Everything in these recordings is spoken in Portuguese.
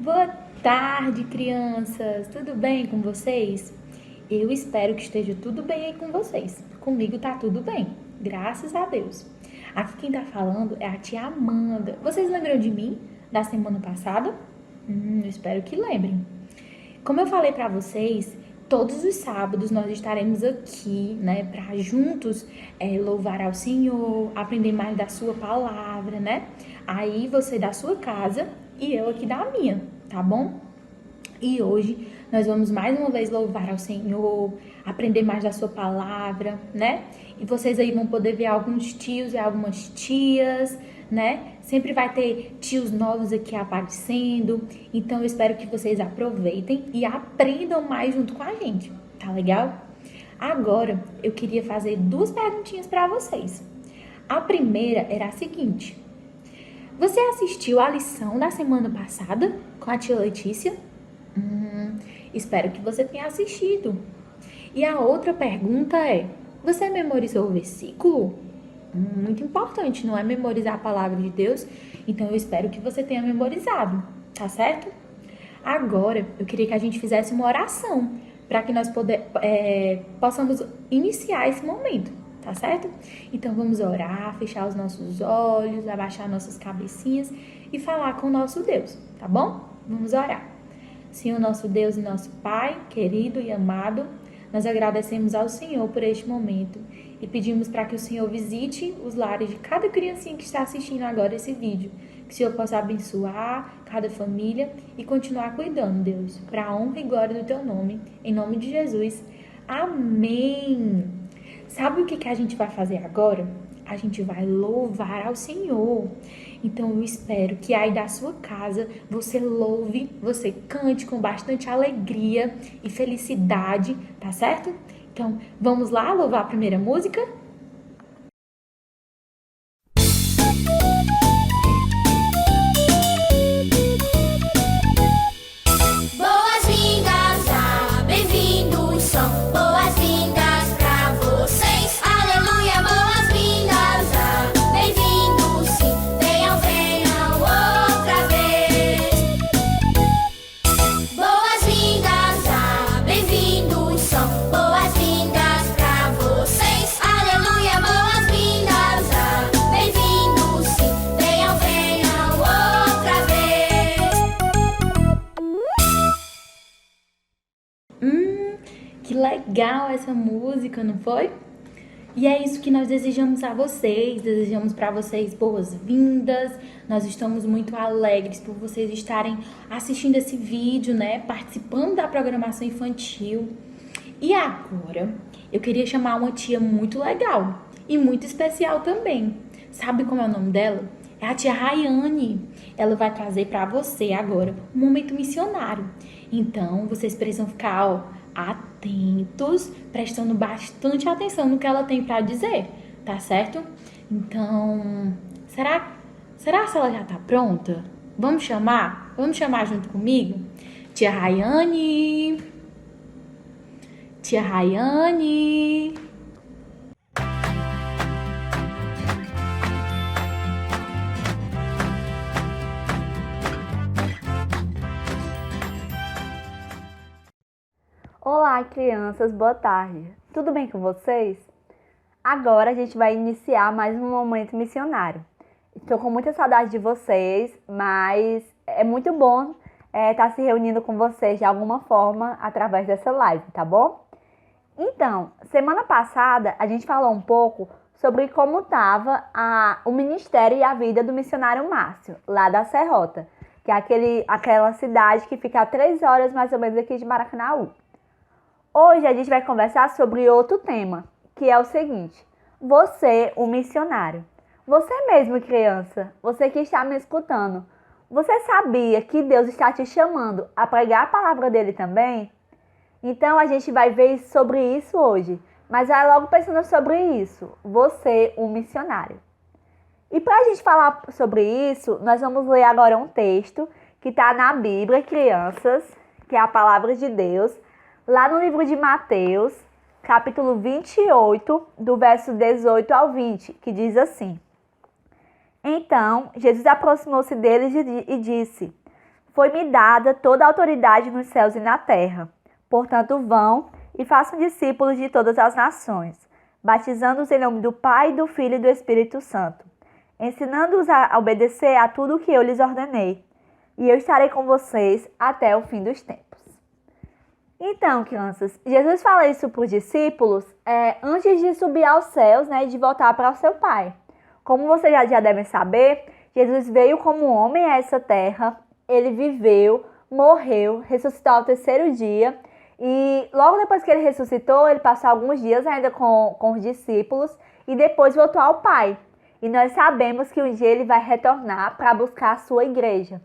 Boa tarde, crianças! Tudo bem com vocês? Eu espero que esteja tudo bem aí com vocês. Comigo tá tudo bem, graças a Deus. Aqui quem tá falando é a tia Amanda. Vocês lembram de mim da semana passada? Eu espero que lembrem. Como eu falei pra vocês, todos os sábados nós estaremos aqui, né, para juntos louvar ao Senhor, aprender mais da sua palavra, né? Aí você da sua casa e eu aqui da minha, tá bom? E hoje nós vamos mais uma vez louvar ao Senhor, aprender mais da sua palavra, né? E vocês aí vão poder ver alguns tios e algumas tias, né? Sempre vai ter tios novos aqui aparecendo. Então eu espero que vocês aproveitem e aprendam mais junto com a gente, tá legal? Agora eu queria fazer duas perguntinhas para vocês. A primeira era a seguinte: você assistiu a lição da semana passada com a tia Letícia? Espero que você tenha assistido. E a outra pergunta é: você memorizou o versículo? Muito importante, não é memorizar a palavra de Deus? Então eu espero que você tenha memorizado, tá certo? Agora eu queria que a gente fizesse uma oração para que nós possamos iniciar esse momento, tá certo? Então vamos orar, fechar os nossos olhos, abaixar nossas cabecinhas e falar com o nosso Deus, tá bom? Vamos orar. Senhor, nosso Deus e nosso Pai, querido e amado, nós agradecemos ao Senhor por este momento e pedimos para que o Senhor visite os lares de cada criancinha que está assistindo agora esse vídeo. Que o Senhor possa abençoar cada família e continuar cuidando, Deus, para a honra e glória do Teu nome. Em nome de Jesus. Amém! Sabe o que a gente vai fazer agora? A gente vai louvar ao Senhor. Então eu espero que aí da sua casa você louve, você cante com bastante alegria e felicidade, tá certo? Então vamos lá louvar a primeira música? Boas-vindas a bem-vindos são boas-vindas pra vocês. Aleluia, boas-vindas a bem-vindos sim. Venham outra vez. Boas-vindas a bem-vindos são boas-vindas pra vocês. Aleluia, boas-vindas a bem-vindos sim. Venham outra vez. Que legal essa música, não foi? E é isso que nós desejamos a vocês, desejamos para vocês boas-vindas. Nós estamos muito alegres por vocês estarem assistindo esse vídeo, né? Participando da programação infantil. E agora, eu queria chamar uma tia muito legal e muito especial também. Sabe como é o nome dela? É a tia Rayane. Ela vai trazer para você agora um momento missionário. Então, vocês precisam ficar, atentos, prestando bastante atenção no que ela tem para dizer, tá certo? Então, será se ela já tá pronta? Vamos chamar? Vamos chamar junto comigo? Tia Rayane! Tia Rayane! Olá, crianças, boa tarde. Tudo bem com vocês? Agora a gente vai iniciar mais um momento missionário. Estou com muita saudade de vocês, mas é muito bom estar se reunindo com vocês de alguma forma através dessa live, tá bom? Então, semana passada a gente falou um pouco sobre como estava o ministério e a vida do missionário Márcio, lá da Serrota, que é aquela cidade que fica a 3 horas mais ou menos aqui de Maracanaú. Hoje a gente vai conversar sobre outro tema, que é o seguinte: você, o missionário. Você mesmo, criança, você que está me escutando, você sabia que Deus está te chamando a pregar a palavra dele também? Então a gente vai ver sobre isso hoje, mas vai logo pensando sobre isso, você, o missionário. E para a gente falar sobre isso, nós vamos ler agora um texto que está na Bíblia, crianças, que é a palavra de Deus, lá no livro de Mateus, capítulo 28, do verso 18 ao 20, que diz assim: Então, Jesus aproximou-se deles e disse: Foi-me dada toda a autoridade nos céus e na terra. Portanto, vão e façam discípulos de todas as nações, batizando-os em nome do Pai, do Filho e do Espírito Santo, ensinando-os a obedecer a tudo o que eu lhes ordenei. E eu estarei com vocês até o fim dos tempos. Então, crianças, Jesus fala isso para os discípulos antes de subir aos céus, né, e de voltar para o seu Pai. Como vocês já devem saber, Jesus veio como homem a essa terra, ele viveu, morreu, ressuscitou ao terceiro dia, e logo depois que ele ressuscitou, ele passou alguns dias ainda com os discípulos e depois voltou ao Pai. E nós sabemos que um dia ele vai retornar para buscar a sua igreja.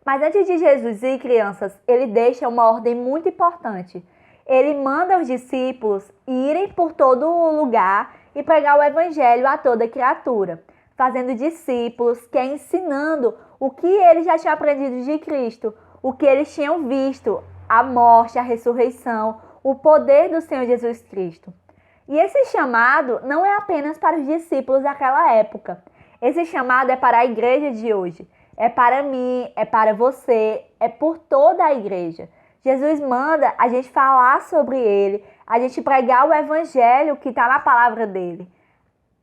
Mas antes de Jesus ir, crianças, ele deixa uma ordem muito importante. Ele manda os discípulos irem por todo o lugar e pregar o evangelho a toda criatura, fazendo discípulos, que é ensinando o que eles já tinham aprendido de Cristo, o que eles tinham visto, a morte, a ressurreição, o poder do Senhor Jesus Cristo. E esse chamado não é apenas para os discípulos daquela época. Esse chamado é para a igreja de hoje. É para mim, é para você, é por toda a igreja. Jesus manda a gente falar sobre ele, a gente pregar o evangelho que está na palavra dele.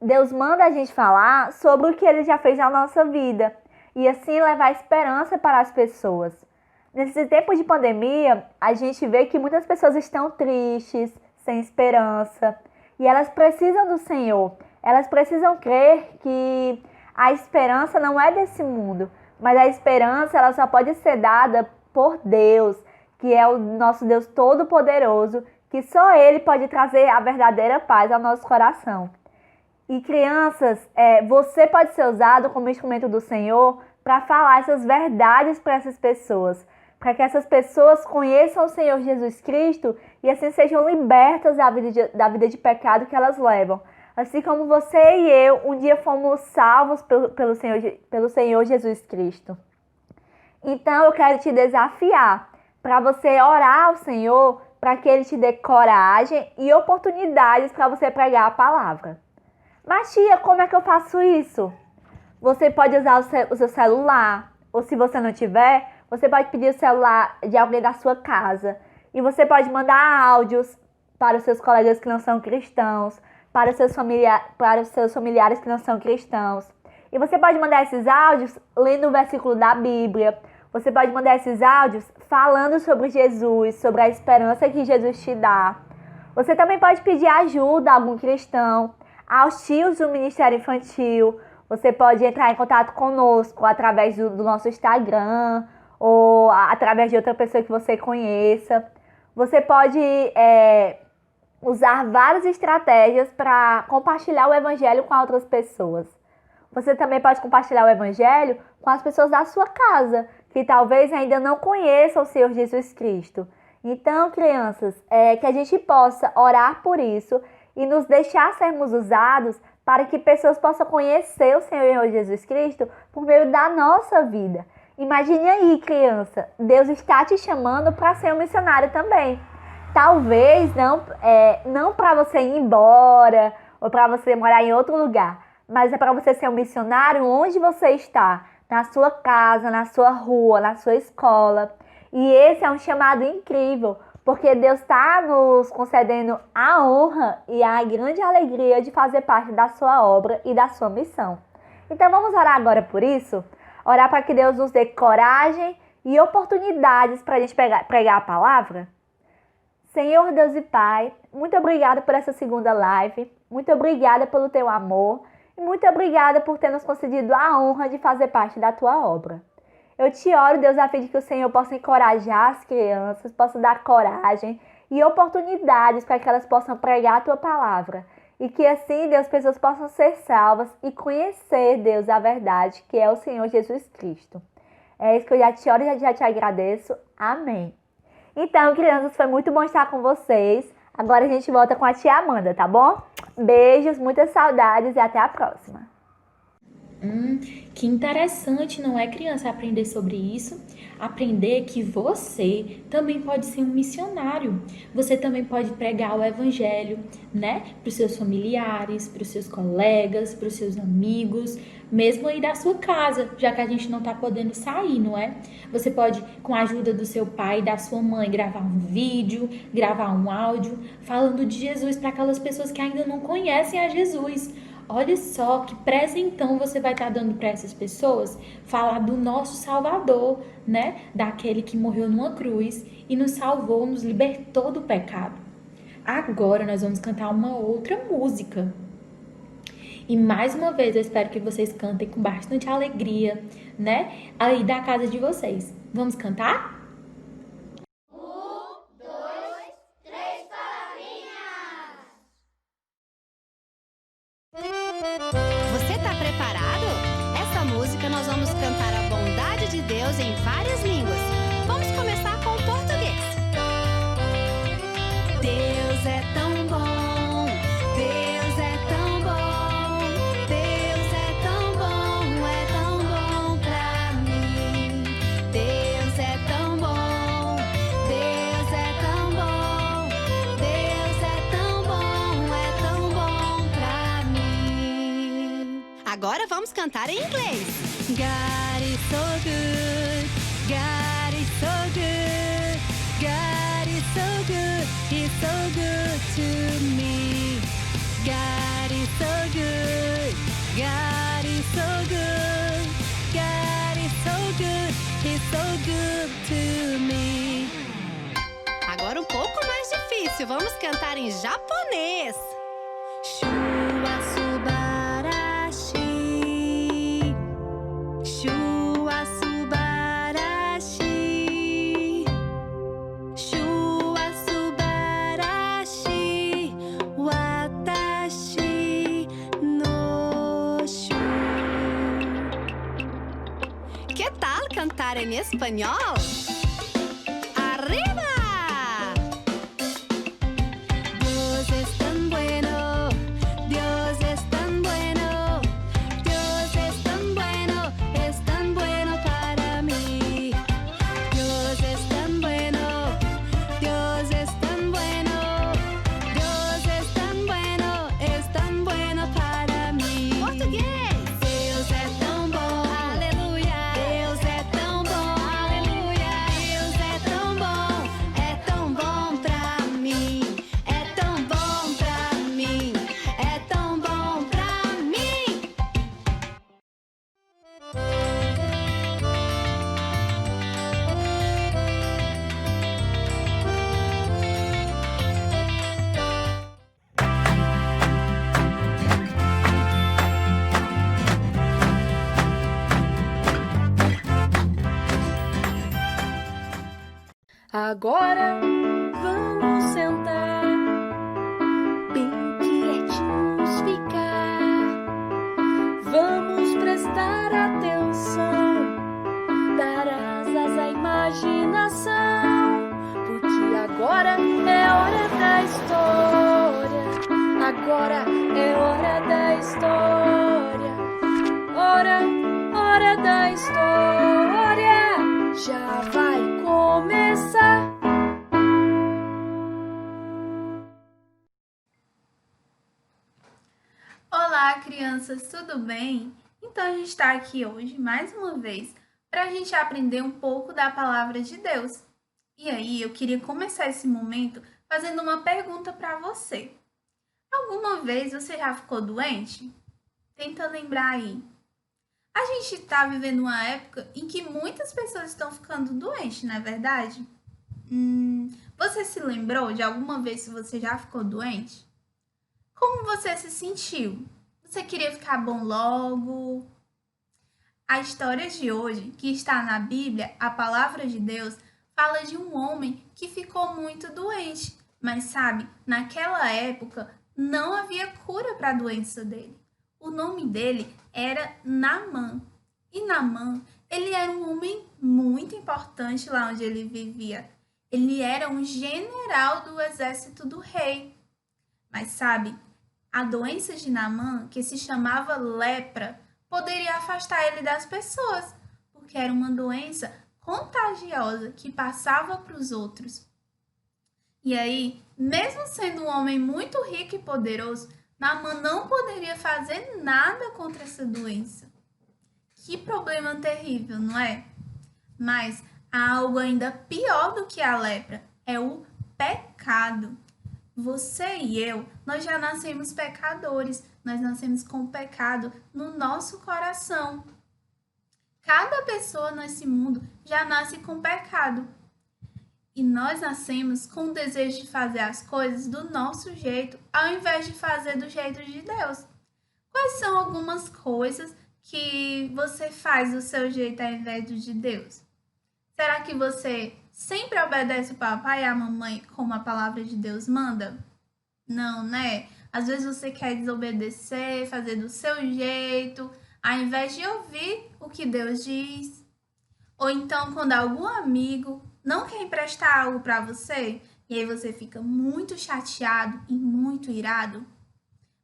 Deus manda a gente falar sobre o que ele já fez na nossa vida e assim levar esperança para as pessoas. Nesse tempo de pandemia, a gente vê que muitas pessoas estão tristes, sem esperança, e elas precisam do Senhor. Elas precisam crer que a esperança não é desse mundo, mas a esperança ela só pode ser dada por Deus, que é o nosso Deus Todo-Poderoso, que só Ele pode trazer a verdadeira paz ao nosso coração. E crianças, você pode ser usado como instrumento do Senhor para falar essas verdades para essas pessoas, para que essas pessoas conheçam o Senhor Jesus Cristo e assim sejam libertas da vida de pecado que elas levam. Assim como você e eu um dia fomos salvos pelo Senhor Jesus Cristo. Então eu quero te desafiar para você orar ao Senhor para que Ele te dê coragem e oportunidades para você pregar a palavra. Mas tia, como é que eu faço isso? Você pode usar o seu celular, ou se você não tiver, você pode pedir o celular de alguém da sua casa. E você pode mandar áudios para os seus colegas que não são cristãos, para os seus familiares que não são cristãos. E você pode mandar esses áudios lendo o versículo da Bíblia. Você pode mandar esses áudios falando sobre Jesus, sobre a esperança que Jesus te dá. Você também pode pedir ajuda a algum cristão, aos tios do Ministério Infantil. Você pode entrar em contato conosco através do nosso Instagram ou através de outra pessoa que você conheça. Você pode usar várias estratégias para compartilhar o evangelho com outras pessoas. Você também pode compartilhar o evangelho com as pessoas da sua casa, que talvez ainda não conheçam o Senhor Jesus Cristo. Então, crianças, que a gente possa orar por isso e nos deixar sermos usados para que pessoas possam conhecer o Senhor Jesus Cristo por meio da nossa vida. Imagine aí, criança, Deus está te chamando para ser um missionário também. Talvez não para você ir embora ou para você morar em outro lugar, mas é para você ser um missionário onde você está, na sua casa, na sua rua, na sua escola. E esse é um chamado incrível, porque Deus está nos concedendo a honra e a grande alegria de fazer parte da sua obra e da sua missão. Então vamos orar agora por isso? Orar para que Deus nos dê coragem e oportunidades para a gente pregar a palavra? Senhor Deus e Pai, muito obrigada por essa segunda live, muito obrigada pelo teu amor e muito obrigada por ter nos concedido a honra de fazer parte da tua obra. Eu te oro, Deus, a fim de que o Senhor possa encorajar as crianças, possa dar coragem e oportunidades para que elas possam pregar a tua palavra. E que assim, Deus, pessoas possam ser salvas e conhecer, Deus, a verdade, que é o Senhor Jesus Cristo. É isso que eu já te oro e já te agradeço. Amém. Então, crianças, foi muito bom estar com vocês. Agora a gente volta com a tia Amanda, tá bom? Beijos, muitas saudades e até a próxima. Que interessante, não é, criança, aprender sobre isso? Aprender que você também pode ser um missionário. Você também pode pregar o evangelho, né? Para os seus familiares, para os seus colegas, para os seus amigos, mesmo aí da sua casa, já que a gente não tá podendo sair, não é? Você pode, com a ajuda do seu pai e da sua mãe, gravar um vídeo, gravar um áudio, falando de Jesus para aquelas pessoas que ainda não conhecem a Jesus. Olha só que presentão você vai estar dando para essas pessoas, falar do nosso Salvador, né? Daquele que morreu numa cruz e nos salvou, nos libertou do pecado. Agora nós vamos cantar uma outra música. E mais uma vez eu espero que vocês cantem com bastante alegria, né? Aí da casa de vocês. Vamos cantar? Você tá preparado? Essa música nós vamos cantar a bondade de Deus em várias línguas. Vamos começar com o português. Deus é tão bom, Deus é tão bom, Deus é tão bom pra mim. Deus é tão bom, Deus é tão bom, Deus é tão bom pra mim. Agora vamos cantar em inglês. God is so good, God is so good, God is so good, He's so good to me. God is so good, God is so good, God is so good, He's so good to me. Agora um pouco mais difícil, vamos cantar em japonês. Shua subarashi, Shua subarashi, Shua subarashi, watashi no shu. Que tal cantar em espanhol? Arriba! Dios es tan bueno, Dios es tan bueno, Dios es tan bueno para mí. Dios es tan bueno, Dios es tan bueno, Dios es tan bueno para mí. Português! Deus é tão bom, aleluia! Deus é tão bom, aleluia! Deus é tão bom pra mim. É tão bom pra mim, é tão bom pra mim. Agora vamos sentar, bem quietinhos ficar. Vamos prestar atenção, dar asas à imaginação, porque agora é hora da história. Agora é hora da história. Hora da história. Já vai começar. Olá, crianças, tudo bem? Então, a gente está aqui hoje, mais uma vez, para a gente aprender um pouco da palavra de Deus. E aí, eu queria começar esse momento fazendo uma pergunta para você. Alguma vez você já ficou doente? Tenta lembrar aí. A gente está vivendo uma época em que muitas pessoas estão ficando doentes, não é verdade? Você se lembrou de alguma vez se você já ficou doente? Como você se sentiu? Você queria ficar bom logo? A história de hoje, que está na Bíblia, a palavra de Deus, fala de um homem que ficou muito doente. Mas sabe, naquela época não havia cura para a doença dele. O nome dele era Naamã. E Naamã, ele era um homem muito importante lá onde ele vivia. Ele era um general do exército do rei. Mas sabe, a doença de Naamã, que se chamava lepra, poderia afastar ele das pessoas, porque era uma doença contagiosa que passava para os outros. E aí, mesmo sendo um homem muito rico e poderoso, Naamã não poderia fazer nada contra essa doença. Que problema terrível, não é? Mas há algo ainda pior do que a lepra, é o pecado. Você e eu, nós já nascemos pecadores, nós nascemos com o pecado no nosso coração. Cada pessoa nesse mundo já nasce com pecado. E nós nascemos com o desejo de fazer as coisas do nosso jeito, ao invés de fazer do jeito de Deus. Quais são algumas coisas que você faz do seu jeito ao invés do de Deus? Será que você sempre obedece o papai e a mamãe como a palavra de Deus manda? Não, né? Às vezes você quer desobedecer, fazer do seu jeito, ao invés de ouvir o que Deus diz. Ou então, quando algum amigo não quer emprestar algo para você, e aí você fica muito chateado e muito irado,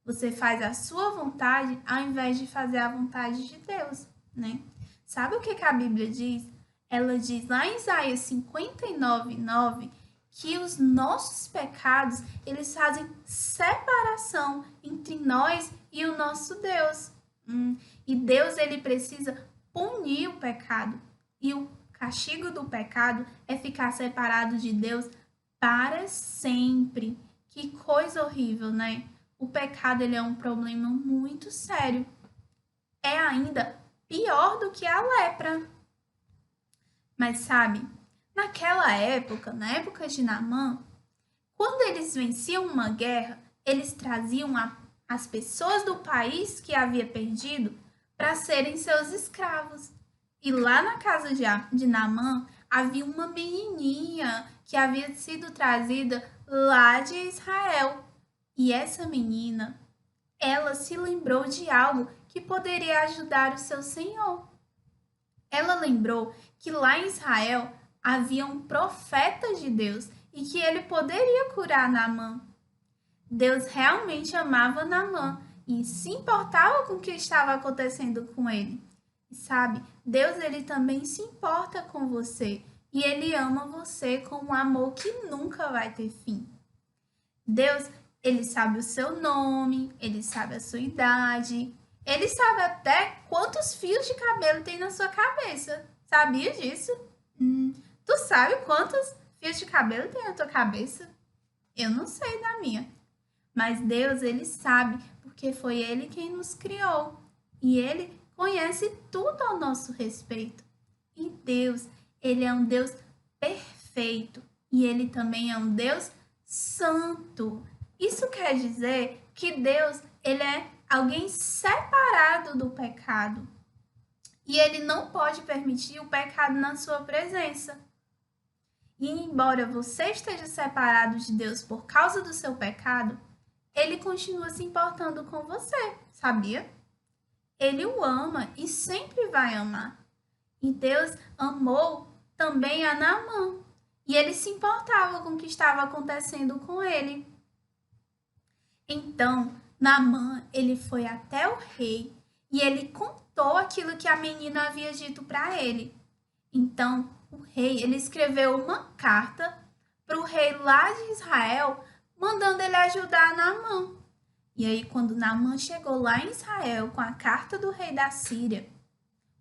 você faz a sua vontade ao invés de fazer a vontade de Deus, né? Sabe o que a Bíblia diz? Ela diz lá em Isaías 59:9 que os nossos pecados, eles fazem separação entre nós e o nosso Deus. E Deus, ele precisa punir o pecado. E o castigo do pecado é ficar separado de Deus para sempre. Que coisa horrível, né? O pecado, ele é um problema muito sério. É ainda pior do que a lepra. Mas sabe, naquela época, na época de Naamã, quando eles venciam uma guerra, eles traziam as pessoas do país que havia perdido para serem seus escravos. E lá na casa de Naamã havia uma menininha que havia sido trazida lá de Israel. E essa menina, ela se lembrou de algo que poderia ajudar o seu senhor. Ela lembrou que lá em Israel havia um profeta de Deus e que ele poderia curar Naamã. Deus realmente amava Naamã e se importava com o que estava acontecendo com ele. E sabe, Deus, ele também se importa com você e ele ama você com um amor que nunca vai ter fim. Deus, ele sabe o seu nome, ele sabe a sua idade, ele sabe até quantos fios de cabelo tem na sua cabeça. Sabia disso? Tu sabe quantos fios de cabelo tem na tua cabeça? Eu não sei da minha. Mas Deus, ele sabe, porque foi ele quem nos criou. E ele conhece tudo ao nosso respeito. E Deus, ele é um Deus perfeito. E ele também é um Deus santo. Isso quer dizer que Deus, ele é alguém separado do pecado. E ele não pode permitir o pecado na sua presença. E embora você esteja separado de Deus por causa do seu pecado, ele continua se importando com você, sabia? Ele o ama e sempre vai amar. E Deus amou também a Naamã. E ele se importava com o que estava acontecendo com ele. Então, Naamã, ele foi até o rei e ele contou aquilo que a menina havia dito para ele. Então, o rei, ele escreveu uma carta para o rei lá de Israel, mandando ele ajudar Naamã. E aí, quando Naamã chegou lá em Israel com a carta do rei da Síria,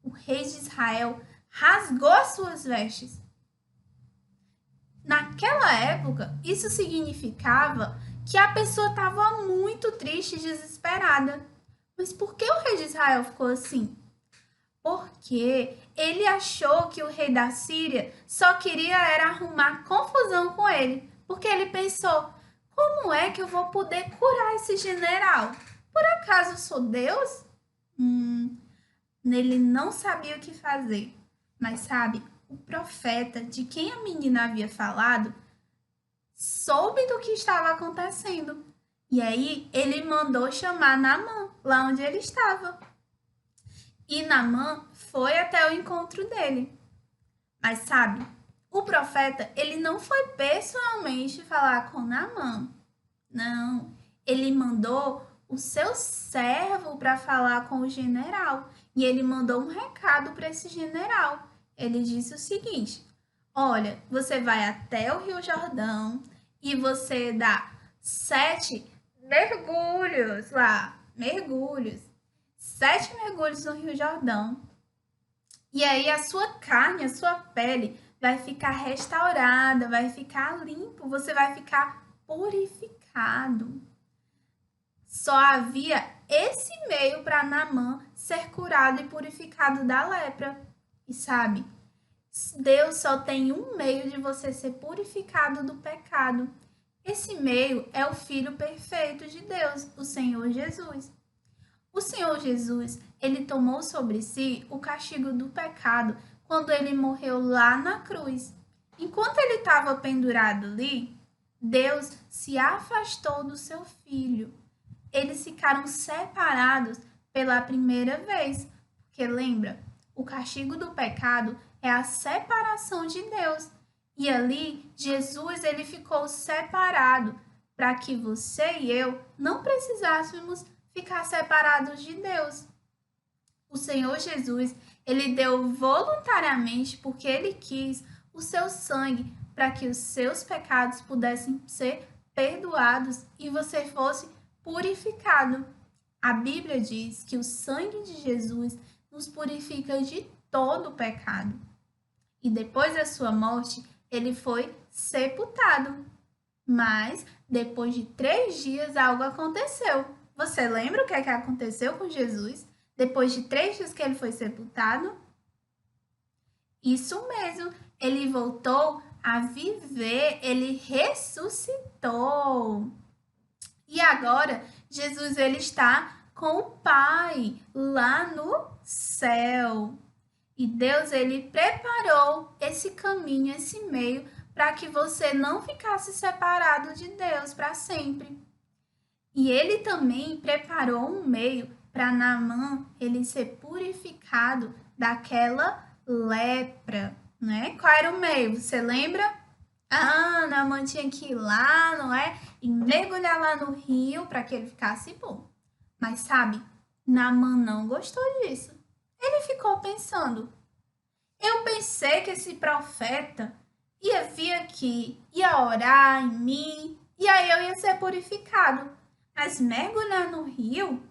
o rei de Israel rasgou as suas vestes. Naquela época, isso significava que a pessoa estava muito triste e desesperada. Mas por que o rei de Israel ficou assim? Porque ele achou que o rei da Síria só queria era arrumar confusão com ele. Porque ele pensou, como é que eu vou poder curar esse general? Por acaso eu sou Deus? Ele não sabia o que fazer. Mas sabe, o profeta de quem a menina havia falado soube do que estava acontecendo. E aí ele mandou chamar Naamã lá onde ele estava. E Naamã foi até o encontro dele. Mas sabe, o profeta, ele não foi pessoalmente falar com Naamã. Não, ele mandou o seu servo para falar com o general. E ele mandou um recado para esse general. Ele disse o seguinte: olha, você vai até o Rio Jordão e você dá 7 mergulhos lá, mergulhos, 7 mergulhos no Rio Jordão. E aí a sua carne, a sua pele vai ficar restaurada, vai ficar limpo, você vai ficar purificado. Só havia esse meio para Naamã ser curado e purificado da lepra. E sabe, Deus só tem um meio de você ser purificado do pecado. Esse meio é o Filho perfeito de Deus, o Senhor Jesus. O Senhor Jesus, ele tomou sobre si o castigo do pecado quando ele morreu lá na cruz. Enquanto ele estava pendurado ali, Deus se afastou do seu filho. Eles ficaram separados pela primeira vez. Porque lembra, o castigo do pecado é a separação de Deus. E ali, Jesus ele ficou separado para que você e eu não precisássemos ficar separados de Deus. O Senhor Jesus, ele deu voluntariamente, porque ele quis, o seu sangue para que os seus pecados pudessem ser perdoados e você fosse purificado. A Bíblia diz que o sangue de Jesus nos purifica de todo o pecado. E depois da sua morte, ele foi sepultado. Mas, depois de 3 dias, algo aconteceu. Você lembra o que aconteceu com Jesus? Depois de 3 dias que ele foi sepultado? Isso mesmo, ele voltou a viver, ele ressuscitou. E agora, Jesus ele está com o Pai lá no céu. E Deus ele preparou esse caminho, esse meio, para que você não ficasse separado de Deus para sempre. E ele também preparou um meio para Naamã ele ser purificado daquela lepra, né? Qual era o meio? Você lembra? Naamã tinha que ir lá, não é? E mergulhar lá no rio para que ele ficasse bom. Mas sabe, Naamã não gostou disso. Ele ficou pensando, eu pensei que esse profeta ia vir aqui, ia orar em mim, e aí eu ia ser purificado. Mas mergulhar no rio?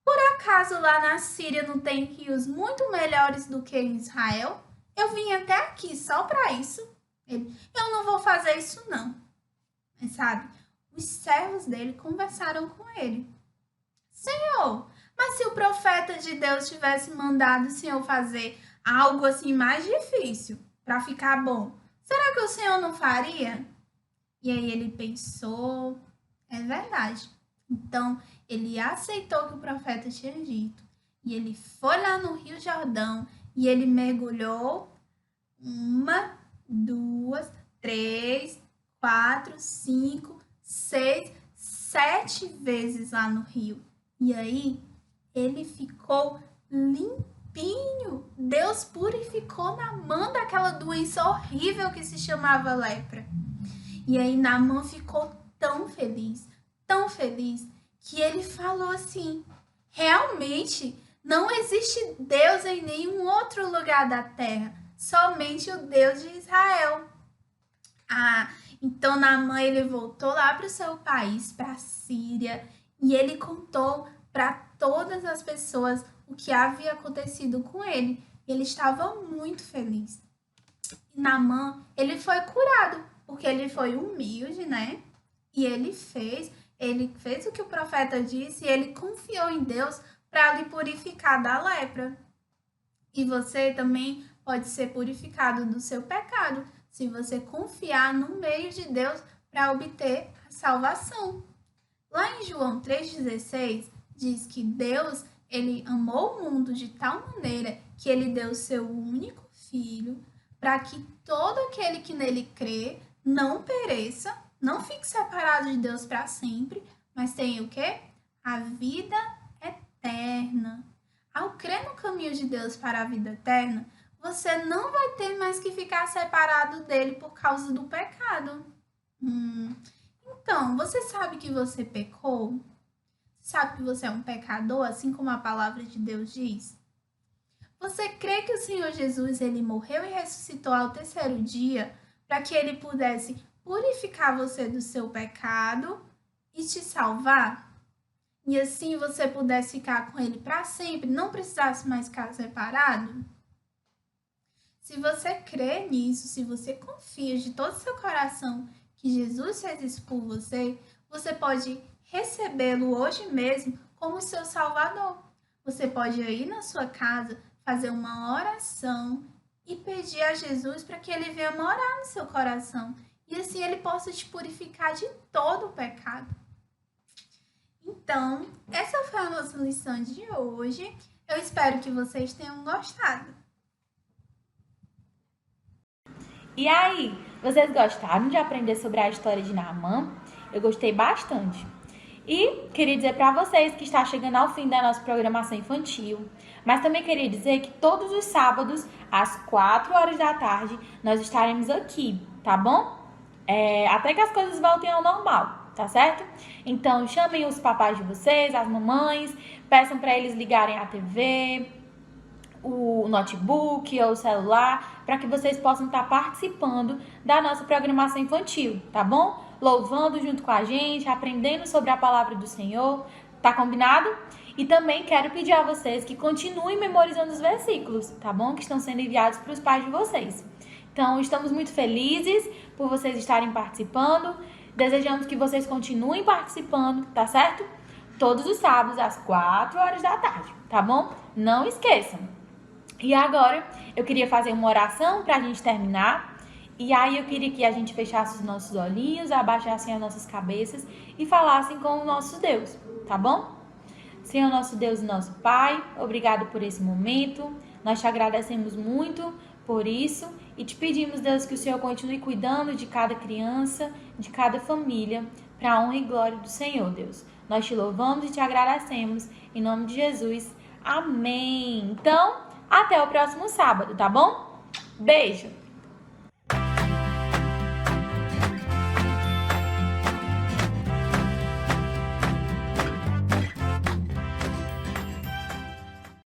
Por acaso lá na Síria não tem rios muito melhores do que em Israel? Eu vim até aqui só para isso. Eu não vou fazer isso não. Mas sabe, os servos dele conversaram com ele. Senhor, mas se o profeta de Deus tivesse mandado o Senhor fazer algo assim mais difícil para ficar bom, será que o Senhor não faria? E aí ele pensou, é verdade. Então ele aceitou o que o profeta tinha dito. E ele foi lá no Rio Jordão e ele mergulhou 1, 2, 3, 4, 5, 6, 7 vezes lá no rio. E aí, ele ficou limpinho. Deus purificou Naamã daquela doença horrível que se chamava lepra. E aí, Naamã ficou tão feliz, que ele falou assim, realmente, não existe Deus em nenhum outro lugar da terra, somente o Deus de Israel. Então Naamã ele voltou lá para o seu país, para a Síria, e ele contou para todas as pessoas o que havia acontecido com ele. Ele estava muito feliz. Naamã, ele foi curado, porque ele foi humilde, né? E ele fez o que o profeta disse, e ele confiou em Deus para lhe purificar da lepra. E você também pode ser purificado do seu pecado, se você confiar no meio de Deus para obter a salvação. Lá em João 3,16, diz que Deus, ele amou o mundo de tal maneira que ele deu o seu único filho para que todo aquele que nele crê não pereça, não fique separado de Deus para sempre, mas tenha o quê? A vida eterna. Ao crer no caminho de Deus para a vida eterna, você não vai ter mais que ficar separado dele por causa do pecado. Então, você sabe que você pecou? sabe que você é um pecador, assim como a palavra de Deus diz? Você crê que o Senhor Jesus ele morreu e ressuscitou ao terceiro dia para que ele pudesse purificar você do seu pecado e te salvar? E assim você pudesse ficar com ele para sempre, não precisasse mais ficar separado? Se você crê nisso, se você confia de todo o seu coração que Jesus fez isso por você, você pode recebê-lo hoje mesmo como seu Salvador. Você pode ir na sua casa, fazer uma oração e pedir a Jesus para que ele venha morar no seu coração. E assim ele possa te purificar de todo o pecado. Então, essa foi a nossa lição de hoje. Eu espero que vocês tenham gostado. E aí, vocês gostaram de aprender sobre a história de Naamã? Eu gostei bastante. E queria dizer para vocês que está chegando ao fim da nossa programação infantil, mas também queria dizer que todos os sábados, às 4 horas da tarde, nós estaremos aqui, tá bom? Até que as coisas voltem ao normal, tá certo? Então, chamem os papais de vocês, as mamães, peçam para eles ligarem a TV, o notebook ou o celular, para que vocês possam estar participando da nossa programação infantil, tá bom? Louvando junto com a gente, aprendendo sobre a palavra do Senhor, tá combinado? E também quero pedir a vocês que continuem memorizando os versículos, tá bom? Que estão sendo enviados para os pais de vocês. Então, estamos muito felizes por vocês estarem participando, desejamos que vocês continuem participando, tá certo? Todos os sábados, às 4 horas da tarde, tá bom? Não esqueçam! E agora, eu queria fazer uma oração para a gente terminar. E aí, eu queria que a gente fechasse os nossos olhinhos, abaixassem as nossas cabeças e falassem com o nosso Deus, tá bom? Senhor, nosso Deus e nosso Pai, obrigado por esse momento. Nós te agradecemos muito por isso e te pedimos, Deus, que o Senhor continue cuidando de cada criança, de cada família, para a honra e glória do Senhor, Deus. Nós te louvamos e te agradecemos. Em nome de Jesus. Amém. Então, até o próximo sábado, tá bom? Beijo!